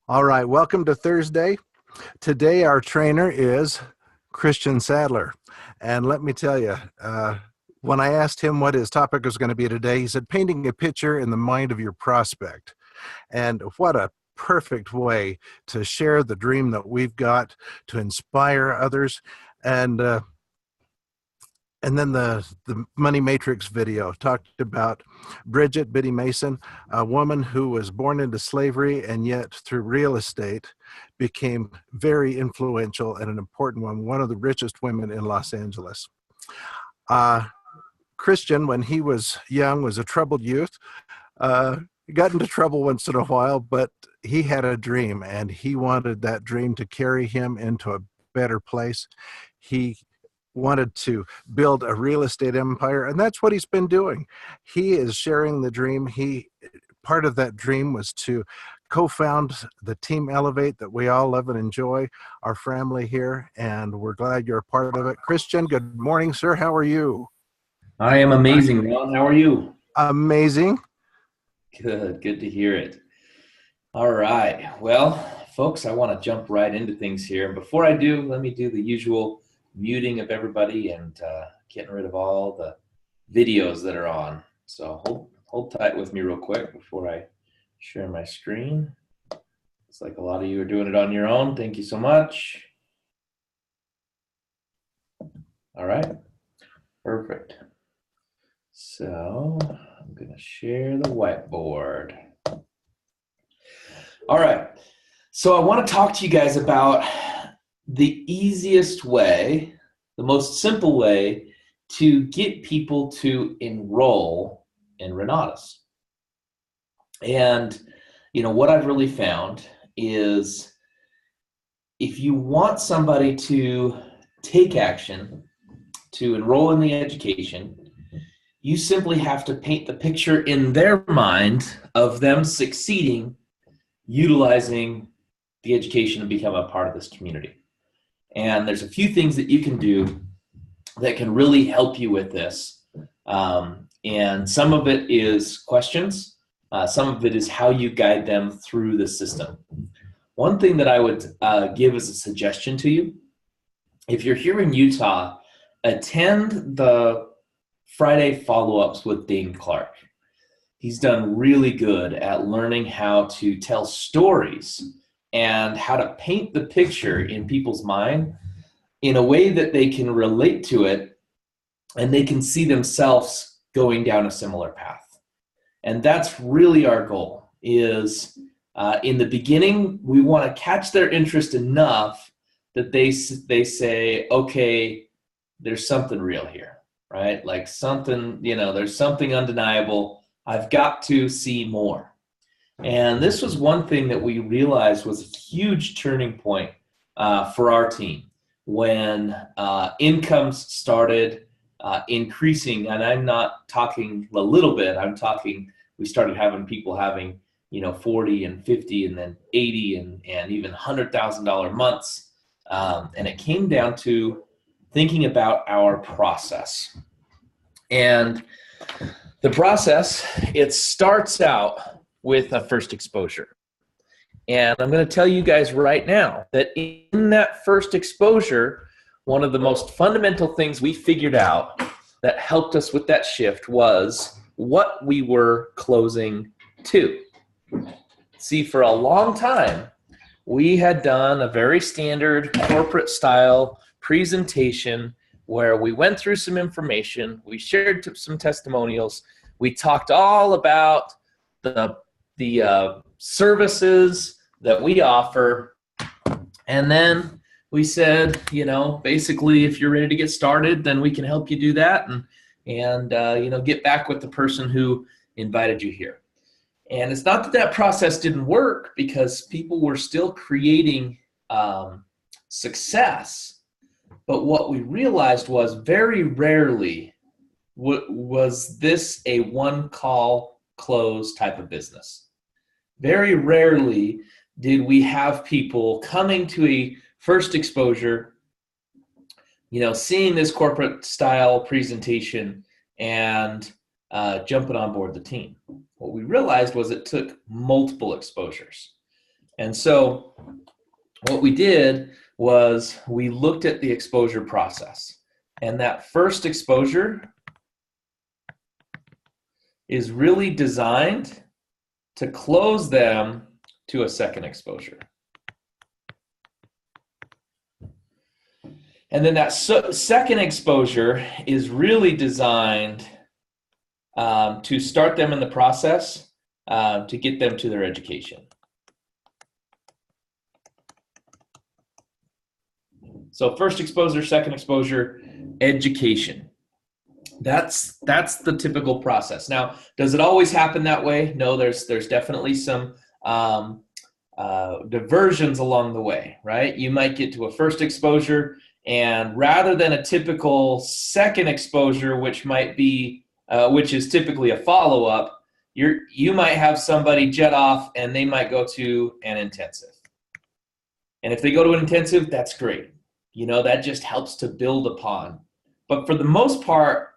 All right, welcome to Thursday. Today, our trainer is Christian Sadler. And let me tell you, when I asked him what his topic was going to be today, he said, painting a picture in the mind of your prospect. And what a perfect way to share the dream that we've got to inspire others. And and then the Money Matrix video talked about Bridget Biddy Mason, a woman who was born into slavery and yet through real estate became very influential and an important one of the richest women in Los Angeles. Uh, Christian, when he was young, was a troubled youth. Got into trouble once in a while, but he had a dream and he wanted that dream to carry him into a better place. He wanted to build a real estate empire, and that's what he's been doing. He is sharing the dream. Part of that dream was to co-found the Team Elevate that we all love and enjoy, our family here, and we're glad you're a part of it. Christian, good morning, sir. How are you? I am amazing, Ron. How are you? Amazing. Good to hear it. All right. Well, folks, I want to jump right into things here. Before I do, let me do the usual muting of everybody and getting rid of all the videos that are on. So hold tight with me real quick before I share my screen. It's like a lot of you are doing it on your own. Thank you so much. All right. Perfect. So I'm going to share the whiteboard. All right. So I want to talk to you guys about the easiest way, the most simple way to get people to enroll in Renatus. And, what I've really found is if you want somebody to take action, to enroll in the education, you simply have to paint the picture in their mind of them succeeding, utilizing the education to become a part of this community. And there's a few things that you can do that can really help you with this. And some of it is questions. Some of it is how you guide them through the system. One thing that I would give as a suggestion to you, if you're here in Utah, attend the Friday follow-ups with Dane Clark. He's done really good at learning how to tell stories and how to paint the picture in people's mind in a way that they can relate to it and they can see themselves going down a similar path. And that's really our goal is in the beginning, we want to catch their interest enough that they say, okay, there's something real here, right? Like something, there's something undeniable. I've got to see more. And this was one thing that we realized was a huge turning point for our team when incomes started increasing. And I'm not talking a little bit. I'm talking we started having people having 40 and 50 and then 80 and even $100,000 months. And it came down to thinking about our process. And the process, it starts out with a first exposure. And I'm going to tell you guys right now that in that first exposure, one of the most fundamental things we figured out that helped us with that shift was what we were closing to. See, for a long time, we had done a very standard corporate style presentation where we went through some information, we shared some testimonials, we talked all about the services that we offer, and then we said, basically, if you're ready to get started, then we can help you do that and get back with the person who invited you here. And it's not that process didn't work because people were still creating success. But what we realized was very rarely was this a one-call close type of business. Very rarely did we have people coming to a first exposure, seeing this corporate style presentation and jumping on board the team. What we realized was it took multiple exposures. And so what we did was we looked at the exposure process. And that first exposure is really designed to close them to a second exposure. And then that second exposure is really designed to start them in the process to get them to their education. So first exposure, second exposure, education. That's the typical process. Now, does it always happen that way? No, there's definitely some diversions along the way, right? You might get to a first exposure, and rather than a typical second exposure, which is typically a follow-up, you might have somebody jet off and they might go to an intensive. And if they go to an intensive, that's great. That just helps to build upon. But for the most part,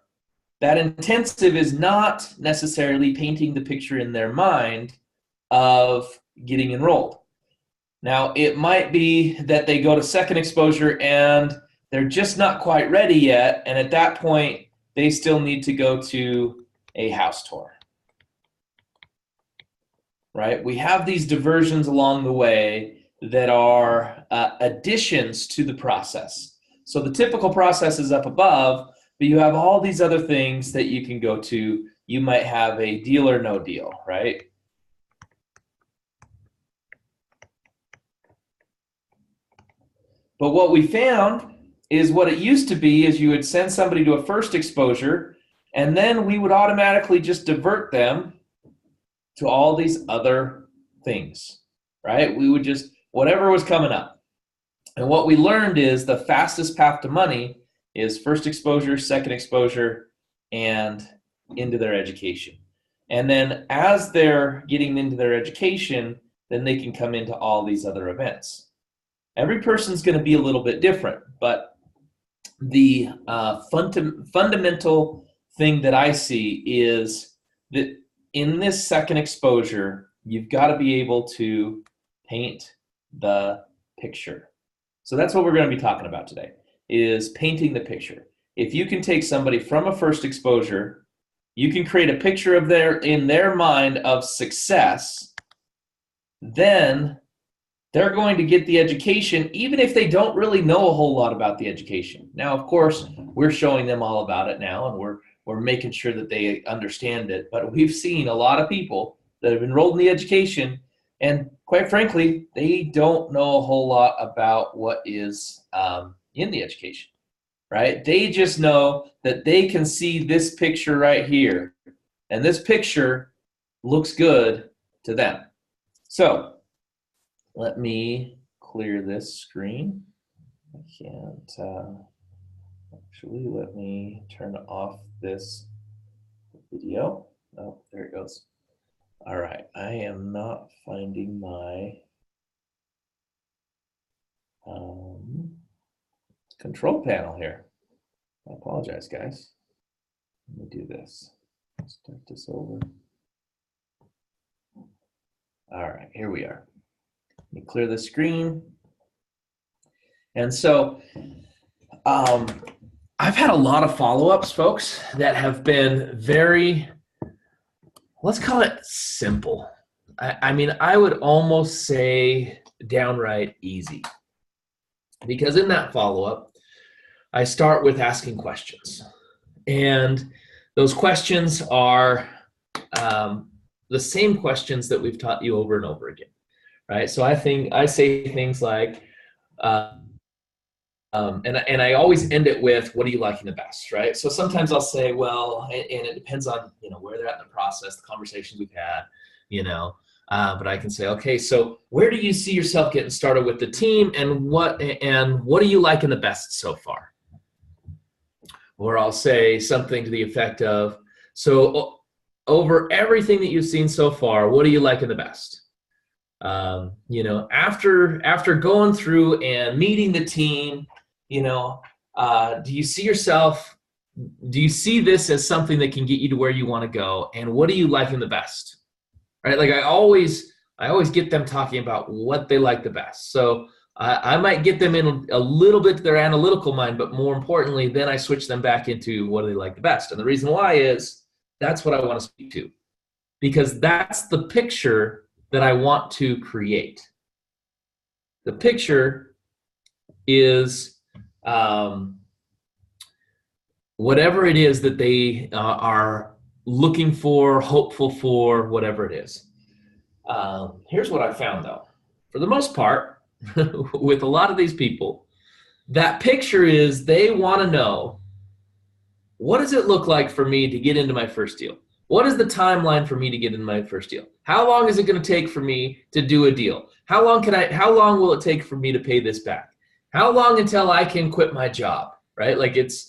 that intensive is not necessarily painting the picture in their mind of getting enrolled. Now, it might be that they go to second exposure and they're just not quite ready yet, and at that point, they still need to go to a house tour. Right? We have these diversions along the way that are additions to the process. So the typical process is up above, but you have all these other things that you can go to. You might have a deal or no deal, right? But what we found is what it used to be is you would send somebody to a first exposure, and then we would automatically just divert them to all these other things, right? We would just, whatever was coming up. And what we learned is the fastest path to money is first exposure, second exposure, and into their education. And then as they're getting into their education, then they can come into all these other events. Every person's going to be a little bit different, but the fundamental thing that I see is that in this second exposure, you've got to be able to paint the picture. So that's what we're going to be talking about today, is painting the picture. If you can take somebody from a first exposure, you can create a picture of in their mind of success, then they're going to get the education, even if they don't really know a whole lot about the education. Now, of course, we're showing them all about it now, and we're making sure that they understand it. But we've seen a lot of people that have enrolled in the education, and quite frankly, they don't know a whole lot about what is in the education, right? They just know that they can see this picture right here, and this picture looks good to them. So let me clear this screen. I can't actually, let me turn off this video. Oh, there it goes. All right, I am not finding my control panel here. I apologize, guys. Let me do this. Start this over. All right, here we are. Let me clear the screen. And so I've had a lot of follow-ups, folks, that have been very, let's call it simple. I mean, I would almost say downright easy. Because in that follow-up, I start with asking questions. And those questions are the same questions that we've taught you over and over again. Right, so I say things like, and I always end it with, "What are you liking the best?" Right. So sometimes I'll say, "Well," and it depends on where they're at in the process, the conversations we've had, but I can say, "Okay, so where do you see yourself getting started with the team, and what are you liking the best so far?" Or I'll say something to the effect of, "So over everything that you've seen so far, what are you liking the best?" After going through and meeting the team, do you see this as something that can get you to where you want to go? And what are you liking the best? Right? Like I always I always get them talking about what they like the best. So I might get them in a little bit to their analytical mind, but more importantly, then I switch them back into what do they like the best. And the reason why is that's what I want to speak to, because that's the picture that I want to create. The picture is whatever it is that they are looking for, hopeful for, whatever it is. Here's what I found, though. For the most part, with a lot of these people, that picture is they want to know, what does it look like for me to get into my first deal? What is the timeline for me to get into my first deal? How long is it going to take for me to do a deal? How long will it take for me to pay this back? How long until I can quit my job, right? Like it's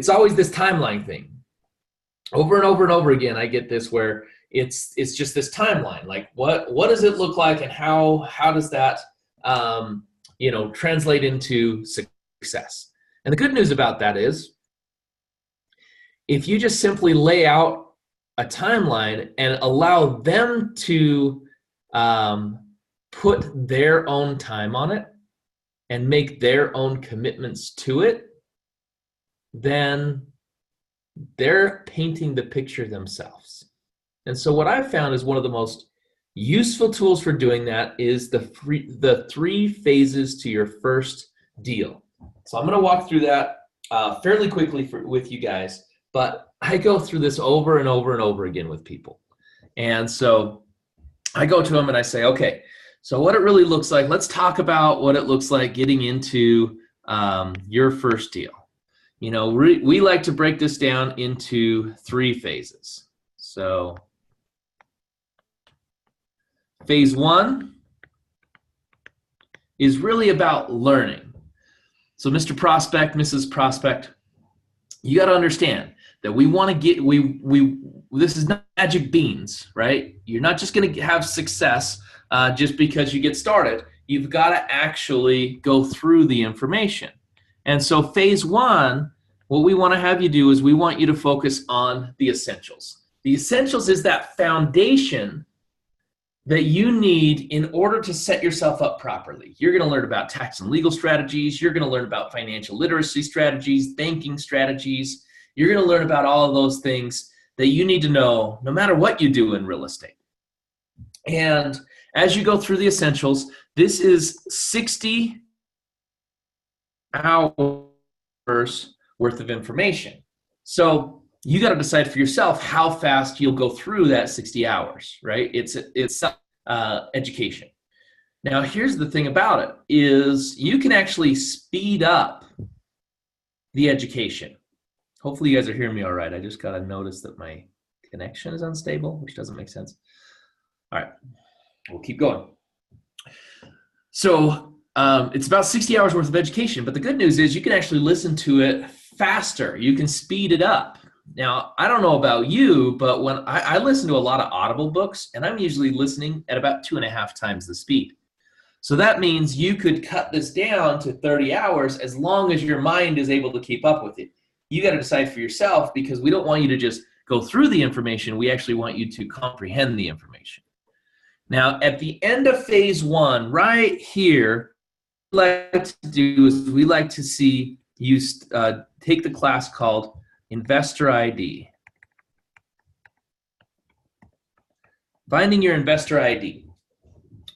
always this timeline thing. Over and over and over again, I get this where it's just this timeline. Like what does it look like, and how does that translate into success? And the good news about that is, if you just simply lay out a timeline and allow them to put their own time on it and make their own commitments to it, then they're painting the picture themselves. And so what I've found is one of the most useful tools for doing that is the 3 phases to your first deal. So I'm going to walk through that fairly quickly with you guys, but I go through this over and over and over again with people. And so I go to them and I say, okay, so what it really looks like, let's talk about what it looks like getting into your first deal. We like to break this down into 3 phases. So phase 1 is really about learning. So Mr. Prospect, Mrs. Prospect, you got to understand that we want to get, this is not magic beans, right? You're not just going to have success just because you get started. You've got to actually go through the information. And so phase 1, what we want to have you do is we want you to focus on the essentials. The essentials is that foundation that you need in order to set yourself up properly. You're going to learn about tax and legal strategies. You're going to learn about financial literacy strategies, banking strategies. You're going to learn about all of those things that you need to know no matter what you do in real estate. And as you go through the essentials, this is 60 hours worth of information. So you got to decide for yourself how fast you'll go through that 60 hours, right? It's education. Now, here's the thing about it is you can actually speed up the education. Hopefully you guys are hearing me all right. I just got to notice that my connection is unstable, which doesn't make sense. All right, we'll keep going. So it's about 60 hours worth of education, but the good news is you can actually listen to it faster. You can speed it up. Now, I don't know about you, but when I listen to a lot of Audible books, and I'm usually listening at about 2.5 times the speed. So that means you could cut this down to 30 hours as long as your mind is able to keep up with it. You got to decide for yourself, because we don't want you to just go through the information. We actually want you to comprehend the information. Now, at the end of phase 1, right here, what we like to do is we like to see you take the class called Investor ID. Finding your investor ID.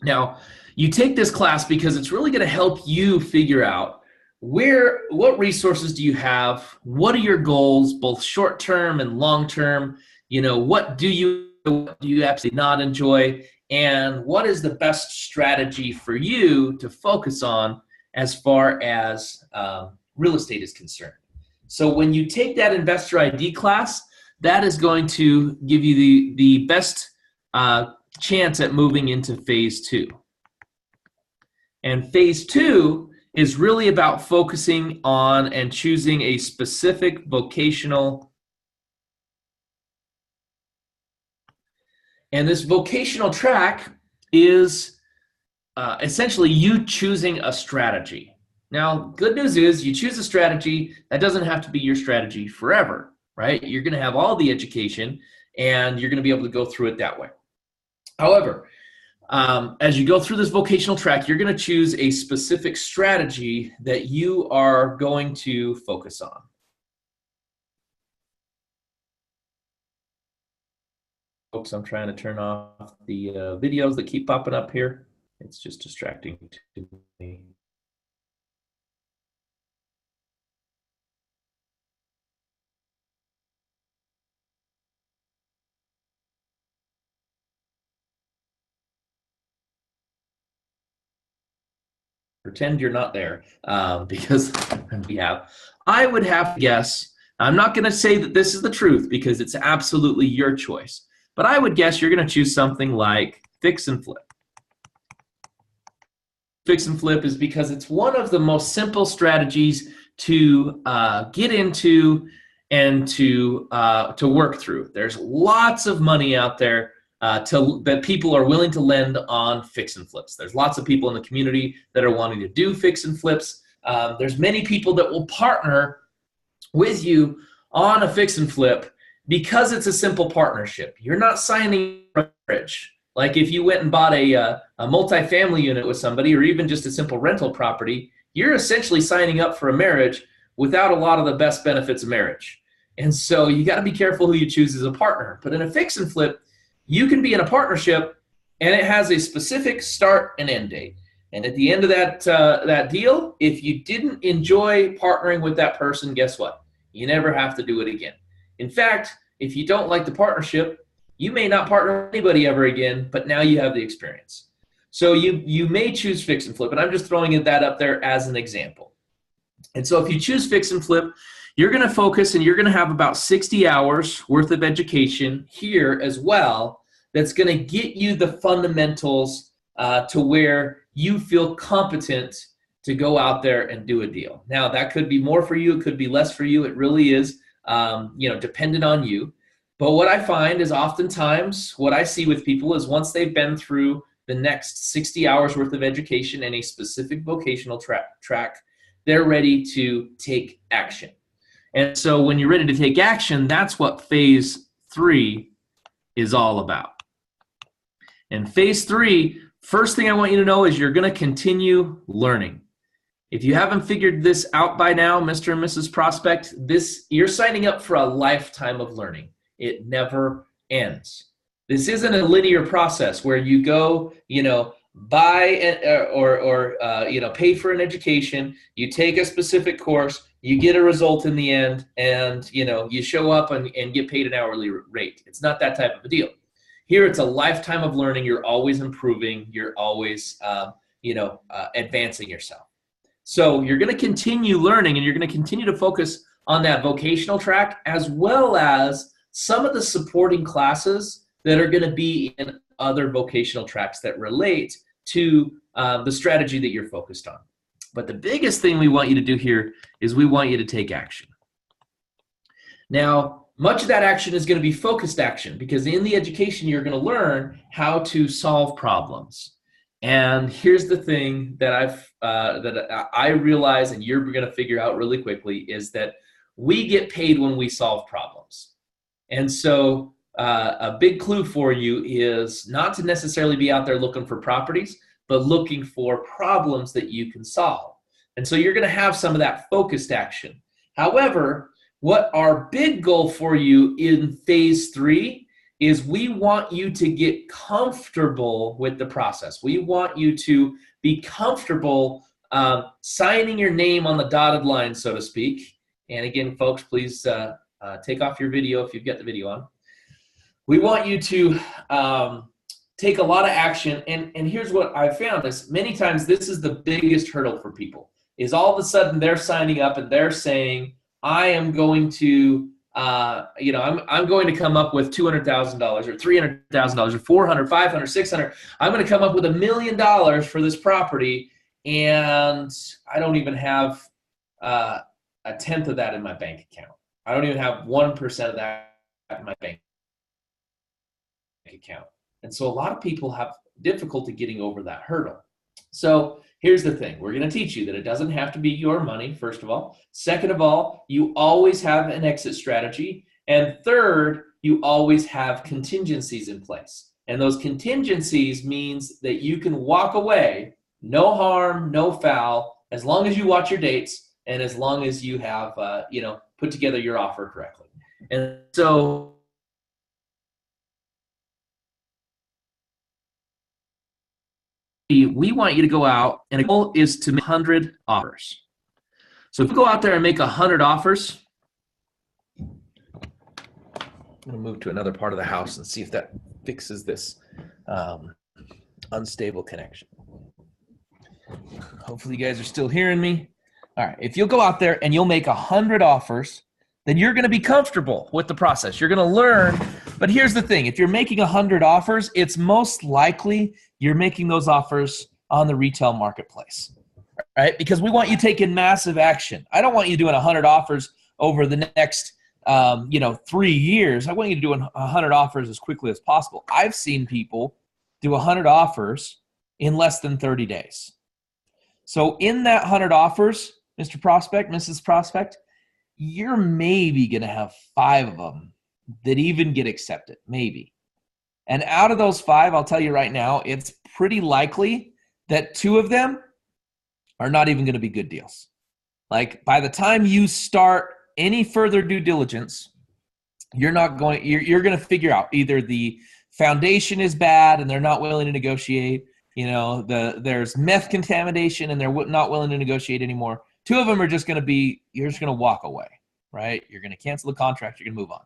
Now, you take this class because it's really going to help you figure out what resources do you have? What are your goals, both short-term and long-term? What do you absolutely not enjoy? And what is the best strategy for you to focus on as far as real estate is concerned? So when you take that Investor ID class, that is going to give you the best chance at moving into phase 2. And phase 2 is really about focusing on and choosing a specific vocational. And this vocational track is essentially you choosing a strategy. Now, good news is you choose a strategy. That doesn't have to be your strategy forever, right? You're going to have all the education, and you're going to be able to go through it that way. However, As you go through this vocational track, you're going to choose a specific strategy that you are going to focus on. Folks, I'm trying to turn off the videos that keep popping up here. It's just distracting to me. Pretend you're not there, because we have. I would have to guess, I'm not going to say that this is the truth because it's absolutely your choice, but I would guess you're going to choose something like fix and flip. Fix and flip is because it's one of the most simple strategies to get into and to work through. There's lots of money out there that people are willing to lend on fix and flips. There's lots of people in the community that are wanting to do fix and flips. There's many people that will partner with you on a fix and flip because it's a simple partnership. You're not signing a marriage. Like if you went and bought a multifamily unit with somebody, or even just a simple rental property, you're essentially signing up for a marriage without a lot of the best benefits of marriage. And so you got to be careful who you choose as a partner. But in a fix and flip, you can be in a partnership and it has a specific start and end date. And at the end of that deal, if you didn't enjoy partnering with that person, guess what? You never have to do it again. In fact, if you don't like the partnership, you may not partner with anybody ever again, but now you have the experience. So you may choose fix and flip, and I'm just throwing that up there as an example. And so if you choose fix and flip, you're going to focus and you're going to have about 60 hours worth of education here as well that's going to get you the fundamentals to where you feel competent to go out there and do a deal. Now, that could be more for you. It could be less for you. It really is dependent on you. But what I find is oftentimes what I see with people is once they've been through the next 60 hours worth of education in a specific vocational track, they're ready to take action. And so when you're ready to take action, that's what phase 3 is all about. And phase 3, first thing I want you to know is you're going to continue learning. If you haven't figured this out by now, Mr. and Mrs. Prospect, you're signing up for a lifetime of learning. It never ends. This isn't a linear process where you go, buy or pay for an education, you take a specific course, you get a result in the end, and you show up and get paid an hourly rate. It's not that type of a deal. Here, it's a lifetime of learning. You're always improving. You're always, advancing yourself. So you're going to continue learning, and you're going to continue to focus on that vocational track as well as some of the supporting classes that are going to be in other vocational tracks that relate to the strategy that you're focused on. But the biggest thing we want you to do here is we want you to take action. Now, much of that action is going to be focused action because in the education, you're going to learn how to solve problems. And here's the thing that I realize, and you're going to figure out really quickly, is that we get paid when we solve problems. And so a big clue for you is not to necessarily be out there looking for properties, but looking for problems that you can solve. And so you're going to have some of that focused action. However, what our big goal for you in phase 3 is we want you to get comfortable with the process. We want you to be comfortable signing your name on the dotted line, so to speak. And again, folks, please take off your video if you've got the video on. We want you to take a lot of action. And here's what I've found is many times this is the biggest hurdle for people is all of a sudden they're signing up and they're saying, I am going to, I'm going to come up with $200,000 or $300,000 or 400, 500, 600. I'm going to come up with $1 million for this property. And I don't even have a tenth of that in my bank account. I don't even have 1% of that in my bank account. And so a lot of people have difficulty getting over that hurdle. So here's the thing. We're going to teach you that it doesn't have to be your money, first of all. Second of all, you always have an exit strategy. And third, you always have contingencies in place. And those contingencies means that you can walk away, no harm, no foul, as long as you watch your dates and as long as you have, put together your offer correctly. And so we want you to go out, and the goal is to make 100 offers. So if you go out there and make 100 offers, I'm going to move to another part of the house and see if that fixes this unstable connection. Hopefully you guys are still hearing me. All right, if you'll go out there and you'll make 100 offers, then you're going to be comfortable with the process. You're going to learn. But here's the thing. If you're making 100 offers, it's most likely you're making those offers on the retail marketplace, right? Because we want you taking massive action. I don't want you doing 100 offers over the next 3 years. I want you to do 100 offers as quickly as possible. I've seen people do 100 offers in less than 30 days. So in that 100 offers, Mr. Prospect, Mrs. Prospect, you're maybe going to have 5 of them that even get accepted, maybe. And out of those 5, I'll tell you right now, it's pretty likely that 2 of them are not even going to be good deals. Like by the time you start any further due diligence, you're going to figure out either the foundation is bad and they're not willing to negotiate, there's meth contamination and they're not willing to negotiate anymore. 2 of them are just going to be, you're just going to walk away, right? You're going to cancel the contract. You're going to move on.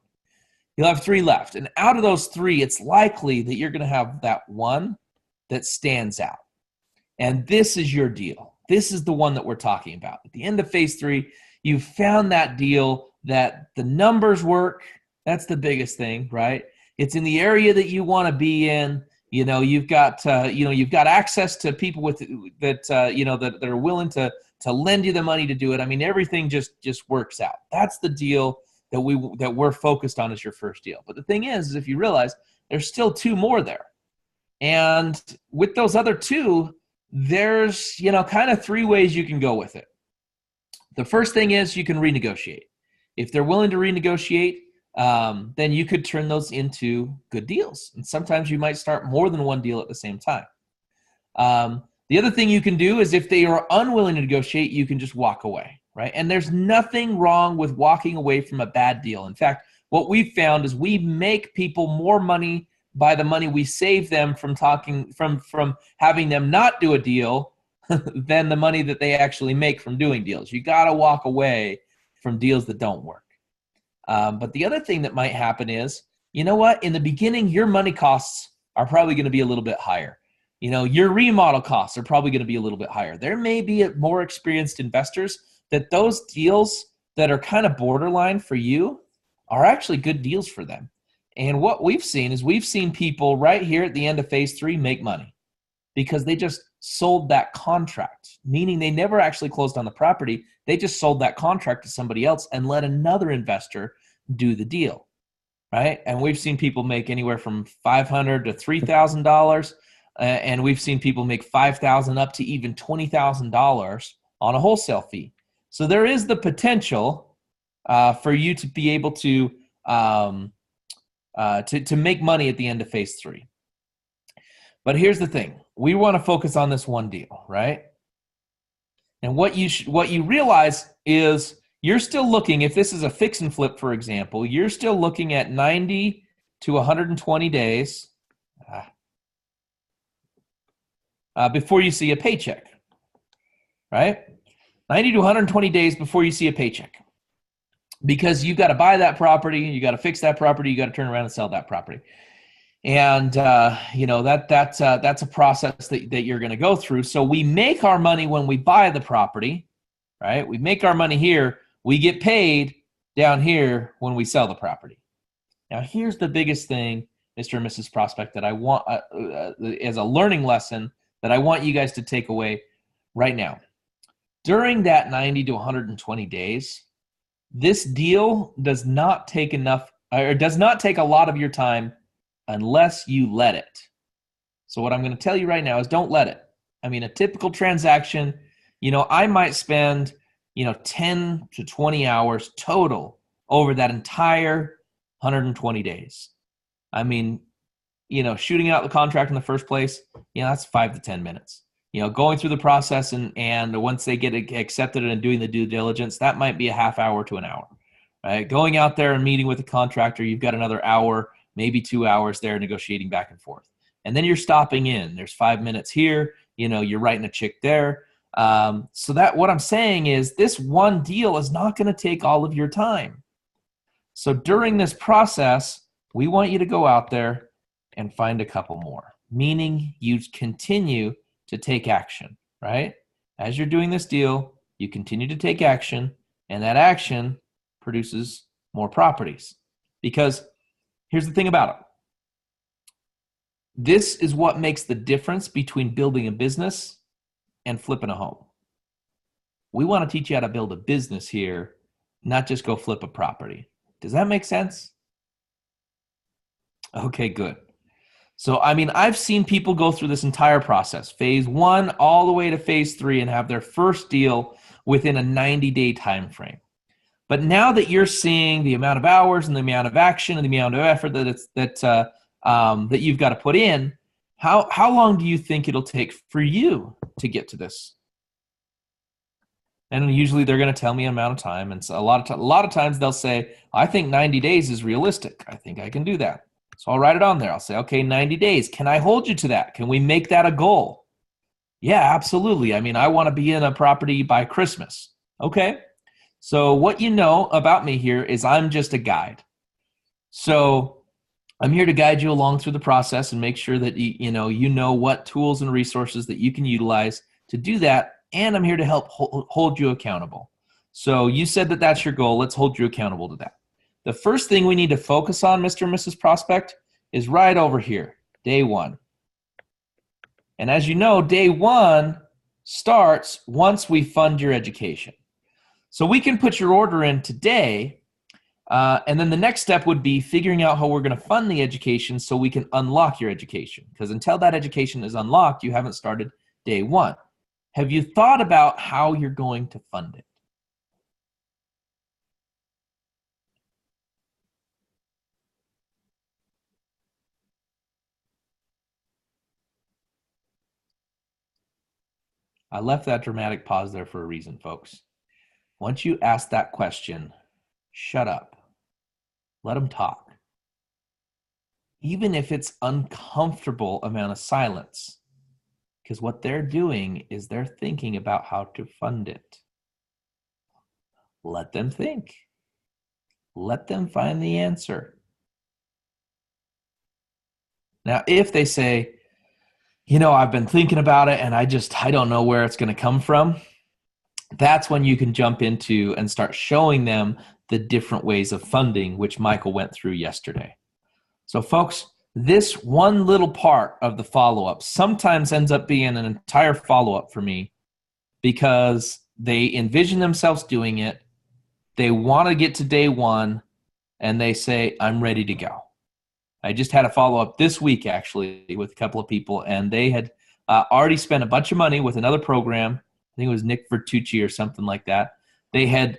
You'll have 3 left. And out of those 3, it's likely that you're going to have that one that stands out. And this is your deal. This is the one that we're talking about. At the end of phase 3, you've found that deal that the numbers work. That's the biggest thing, right? It's in the area that you want to be in. You've got access to people that are willing to lend you the money to do it. I mean, everything just works out. That's the deal that we're focused on as your first deal. But the thing is if you realize there's still 2 more there. And with those other 2, there's, kind of 3 ways you can go with it. The first thing is you can renegotiate. If they're willing to renegotiate, then you could turn those into good deals. And sometimes you might start more than 1 deal at the same time. The other thing you can do is if they are unwilling to negotiate, you can just walk away, right? And there's nothing wrong with walking away from a bad deal. In fact, what we've found is we make people more money by the money we save them from having them not do a deal than the money that they actually make from doing deals. You got to walk away from deals that don't work. But the other thing that might happen is, you know what? In the beginning, your money costs are probably going to be a little bit higher. Your remodel costs are probably going to be a little bit higher. There may be more experienced investors that those deals that are kind of borderline for you are actually good deals for them. And what we've seen is people right here at the end of phase 3 make money because they just sold that contract, meaning they never actually closed on the property. They just sold that contract to somebody else and let another investor do the deal, right? And we've seen people make anywhere from $500 to $3,000, and we've seen people make $5,000 up to even $20,000 on a wholesale fee. So there is the potential for you to be able to make money at the end of phase 3. But here's the thing. We want to focus on this one deal, right? And what you realize is you're still looking, if this is a fix and flip, for example, you're still looking at 90 to 120 days before you see a paycheck, right? 90 to 120 days before you see a paycheck. Because you've got to buy that property, you got to fix that property, you got to turn around and sell that property. And that's a process that you're going to go through. So we make our money when we buy the property, right? We make our money here. We get paid down here when we sell the property. Now, here's the biggest thing, Mr. and Mrs. Prospect, that I want as a learning lesson that I want you guys to take away right now. During that 90 to 120 days, this deal does not take a lot of your time unless you let it. So what I'm going to tell you right now is don't let it. I mean, a typical transaction, I might spend, 10 to 20 hours total over that entire 120 days. I mean, shooting out the contract in the first place, that's 5 to 10 minutes. Going through the process and once they get accepted and doing the due diligence, that might be a half hour to an hour, right? Going out there and meeting with the contractor, you've got another hour, maybe 2 hours there negotiating back and forth. And then you're stopping in. There's 5 minutes here, you're writing a check there. So that what I'm saying is this one deal is not going to take all of your time. So during this process, we want you to go out there and find a couple more, meaning you continue to take action, right? As you're doing this deal, you continue to take action, and that action produces more properties. Because here's the thing about it. This is what makes the difference between building a business and flipping a home. We want to teach you how to build a business here, not just go flip a property. Does that make sense? Okay, good. So, I've seen people go through this entire process, phase 1 all the way to phase 3, and have their first deal within a 90-day time frame. But now that you're seeing the amount of hours and the amount of action and the amount of effort that you've got to put in, how long do you think it'll take for you to get to this? And usually they're going to tell me an amount of time, and so a lot of times they'll say, "I think 90 days is realistic. I think I can do that." So I'll write it on there. I'll say, okay, 90 days. Can I hold you to that? Can we make that a goal? Yeah, absolutely. I want to be in a property by Christmas. Okay. So what you know about me here is I'm just a guide. So I'm here to guide you along through the process and make sure that you know what tools and resources that you can utilize to do that. And I'm here to help hold you accountable. So you said that that's your goal. Let's hold you accountable to that. The first thing we need to focus on, Mr. and Mrs. Prospect, is right over here, day 1. And as you know, day 1 starts once we fund your education. So we can put your order in today, and then the next step would be figuring out how we're going to fund the education so we can unlock your education. Because until that education is unlocked, you haven't started day 1. Have you thought about how you're going to fund it? I left that dramatic pause there for a reason, folks. Once you ask that question, shut up. Let them talk. Even if it's uncomfortable amount of silence, because what they're doing is they're thinking about how to fund it. Let them think. Let them find the answer. Now, if they say, I've been thinking about it and I don't know where it's going to come from, that's when you can jump into and start showing them the different ways of funding, which Michael went through yesterday. So folks, this one little part of the follow-up sometimes ends up being an entire follow-up for me because they envision themselves doing it. They want to get to day 1 and they say, I'm ready to go. I just had a follow-up this week, actually, with a couple of people, and they had already spent a bunch of money with another program. I think it was Nick Vertucci or something like that. They had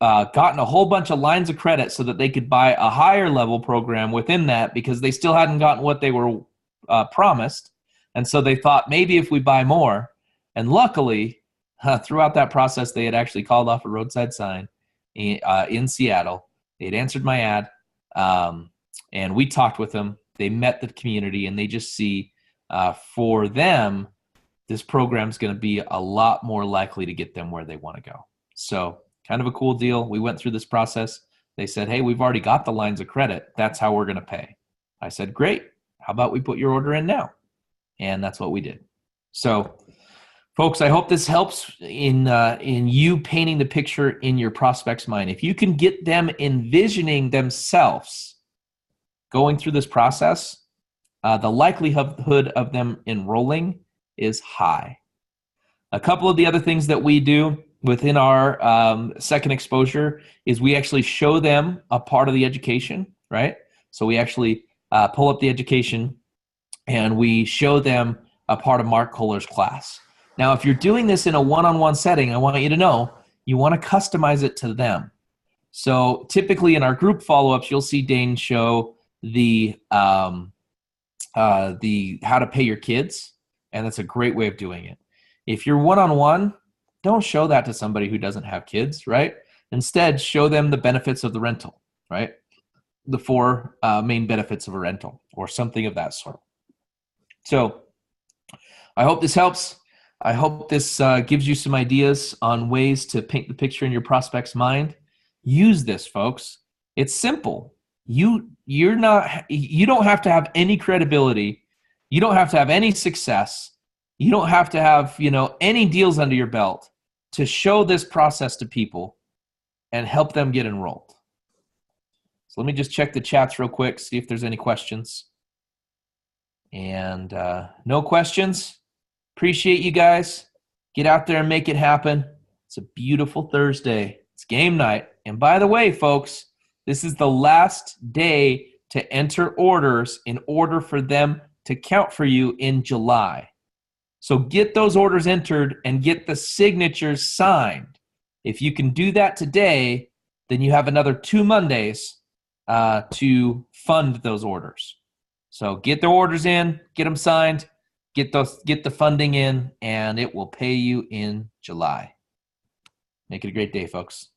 gotten a whole bunch of lines of credit so that they could buy a higher level program within that because they still hadn't gotten what they were promised. And so they thought maybe if we buy more. And luckily, throughout that process, they had actually called off a roadside sign in Seattle. They had answered my ad. And we talked with them. They met the community, and they just see for them, this program is going to be a lot more likely to get them where they want to go. So kind of a cool deal. We went through this process. They said, hey, we've already got the lines of credit. That's how we're going to pay. I said, great. How about we put your order in now? And that's what we did. So folks, I hope this helps in you painting the picture in your prospect's mind. If you can get them envisioning themselves going through this process, the likelihood of them enrolling is high. A couple of the other things that we do within our second exposure is we actually show them a part of the education, right? So we actually pull up the education and we show them a part of Mark Kohler's class. Now, if you're doing this in a one-on-one setting, I want you to know you want to customize it to them. So typically in our group follow-ups, you'll see Dane show the the how to pay your kids, and that's a great way of doing it. If you're one-on-one, don't show that to somebody who doesn't have kids, right? Instead, show them the benefits of the rental, right? The four main benefits of a rental or something of that sort. So I hope this helps. I hope this gives you some ideas on ways to paint the picture in your prospect's mind. Use this, folks. It's simple. You don't have to have any credibility. You don't have to have any success. You don't have to have, any deals under your belt to show this process to people and help them get enrolled. So let me just check the chats real quick, see if there's any questions. And no questions. Appreciate you guys. Get out there and make it happen. It's a beautiful Thursday. It's game night. And by the way, folks, this is the last day to enter orders in order for them to count for you in July. So get those orders entered and get the signatures signed. If you can do that today, then you have another 2 Mondays to fund those orders. So get the orders in, get them signed, get the funding in, and it will pay you in July. Make it a great day, folks.